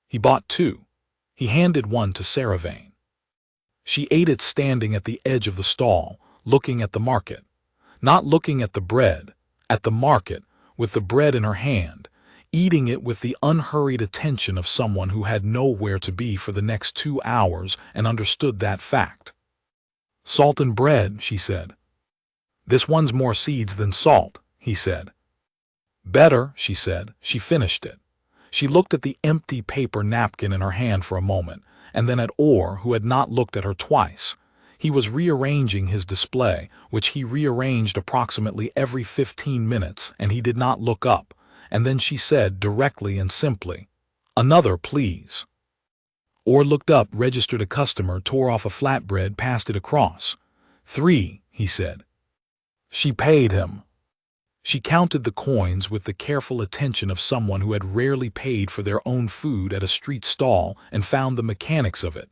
He bought 2. He handed one to Saravane. She ate it standing at the edge of the stall, looking at the market. Not looking at the bread, at the market, with the bread in her hand, eating it with the unhurried attention of someone who had nowhere to be for the next 2 hours and understood that fact. "Salt and bread," she said. "This one's more seeds than salt," he said. "Better," she said. She finished it. She looked at the empty paper napkin in her hand for a moment, and then at Orr, who had not looked at her twice. He was rearranging his display, which he rearranged approximately every 15 minutes, and he did not look up, and then she said directly and simply, "Another, please." Orr looked up, registered a customer, tore off a flatbread, passed it across. "3," he said. She paid him. She counted the coins with the careful attention of someone who had rarely paid for their own food at a street stall and found the mechanics of it.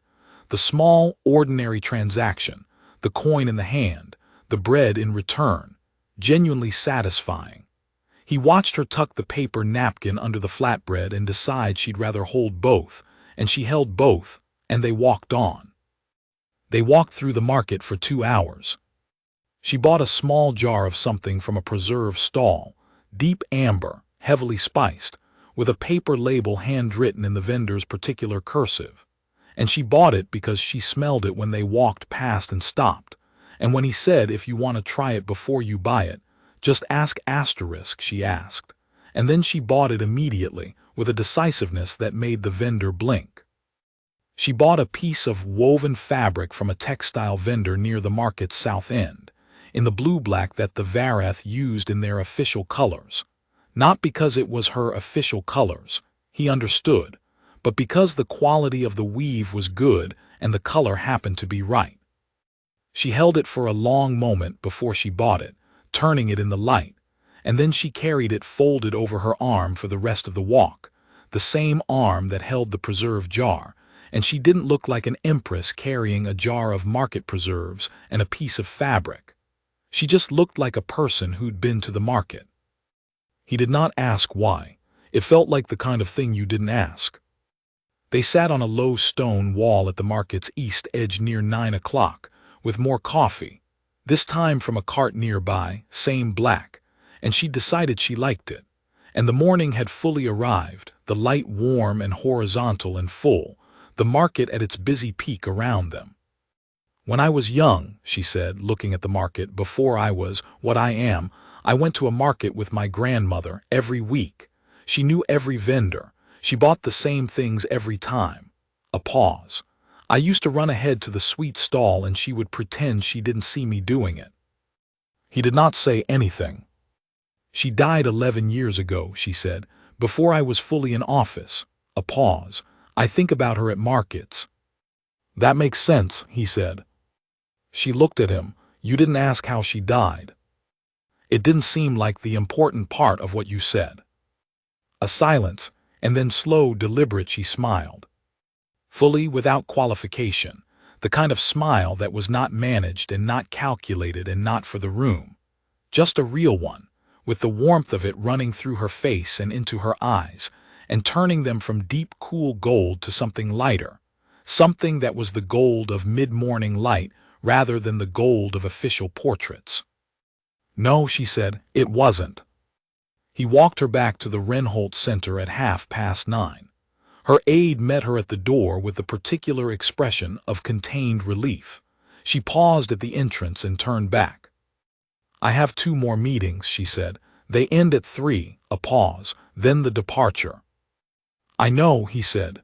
The small, ordinary transaction, the coin in the hand, the bread in return, genuinely satisfying. He watched her tuck the paper napkin under the flatbread and decide she'd rather hold both, and she held both, and they walked on. They walked through the market for 2 hours. She bought a small jar of something from a preserve stall, deep amber, heavily spiced, with a paper label handwritten in the vendor's particular cursive. And she bought it because she smelled it when they walked past and stopped. And when he said, if you want to try it before you buy it, just ask asterisk, she asked. And then she bought it immediately, with a decisiveness that made the vendor blink. She bought a piece of woven fabric from a textile vendor near the market's south end, in the blue-black that the Vareth used in their official colors. Not because it was her official colors, he understood, but because the quality of the weave was good and the color happened to be right. She held it for a long moment before she bought it, turning it in the light, and then she carried it folded over her arm for the rest of the walk, the same arm that held the preserve jar, and she didn't look like an empress carrying a jar of market preserves and a piece of fabric. She just looked like a person who'd been to the market. He did not ask why. It felt like the kind of thing you didn't ask. They sat on a low stone wall at the market's east edge near 9 o'clock, with more coffee, this time from a cart nearby, same black, and she decided she liked it. And the morning had fully arrived, the light warm and horizontal and full, the market at its busy peak around them. When I was young, she said, looking at the market, before I was what I am, I went to a market with my grandmother every week. She knew every vendor. She bought the same things every time. A pause. I used to run ahead to the sweet stall and she would pretend she didn't see me doing it. He did not say anything. She died 11 years ago, she said, before I was fully in office. A pause. I think about her at markets. That makes sense, he said. She looked at him. You didn't ask how she died. It didn't seem like the important part of what you said. A silence, and then slow, deliberate, she smiled. Fully, without qualification, the kind of smile that was not managed and not calculated and not for the room. Just a real one, with the warmth of it running through her face and into her eyes, and turning them from deep, cool gold to something lighter, something that was the gold of mid-morning light rather than the gold of official portraits. No, she said, it wasn't. He walked her back to the Renholt Center at 9:30. Her aide met her at the door with the particular expression of contained relief. She paused at the entrance and turned back. I have 2 more meetings, she said. They end at 3, a pause, then the departure. I know, he said.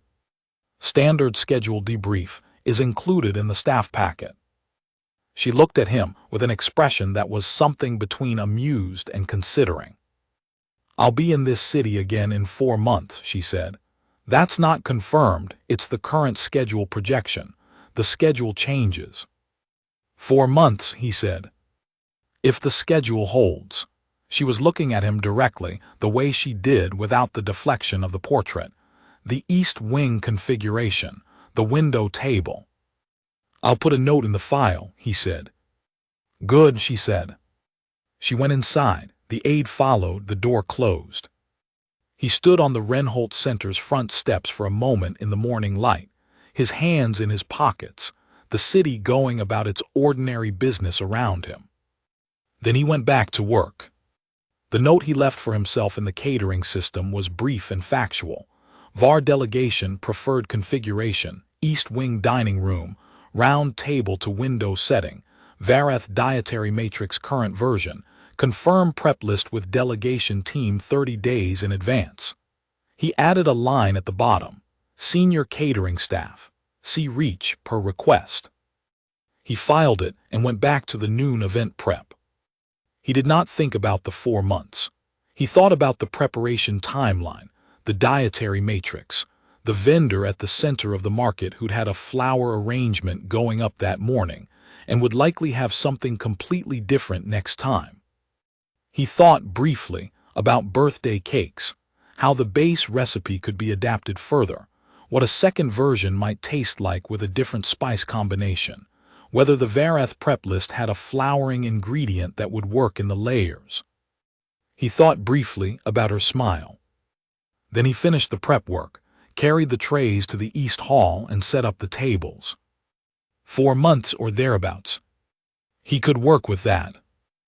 Standard schedule debrief is included in the staff packet. She looked at him with an expression that was something between amused and considering. I'll be in this city again in 4 months, she said. That's not confirmed, it's the current schedule projection. The schedule changes. 4 months, he said. If the schedule holds. She was looking at him directly, the way she did without the deflection of the portrait. The east wing configuration, the window table. I'll put a note in the file, he said. Good, she said. She went inside. The aide followed, the door closed. He stood on the Renholt Center's front steps for a moment in the morning light, his hands in his pockets, the city going about its ordinary business around him. Then he went back to work. The note he left for himself in the catering system was brief and factual. VAR delegation preferred configuration, east wing dining room, round table to window setting, Vareth dietary matrix current version, confirm prep list with delegation team 30 days in advance. He added a line at the bottom, senior catering staff, see reach per request. He filed it and went back to the noon event prep. He did not think about the 4 months. He thought about the preparation timeline, the dietary matrix, the vendor at the center of the market who'd had a flower arrangement going up that morning and would likely have something completely different next time. He thought briefly about birthday cakes, how the base recipe could be adapted further, what a second version might taste like with a different spice combination, whether the Vareth prep list had a flowering ingredient that would work in the layers. He thought briefly about her smile. Then he finished the prep work, carried the trays to the East Hall and set up the tables. 4 months or thereabouts. He could work with that.